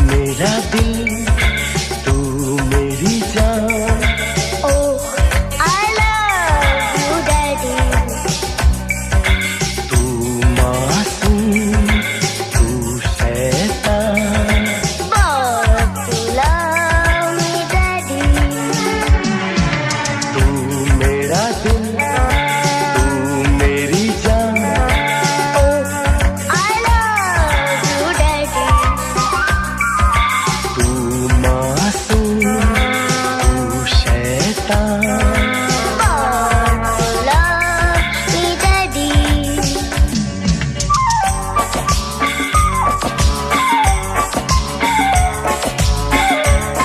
मेरा दिल, तू मेरी जान। Oh, I love you, Daddy. तू मासूम, तू शैतान। But you love me, Daddy. तू मेरा दिल, तू मेरी जान। Oh, I love you, Daddy. तू मासूम, तू शैतान।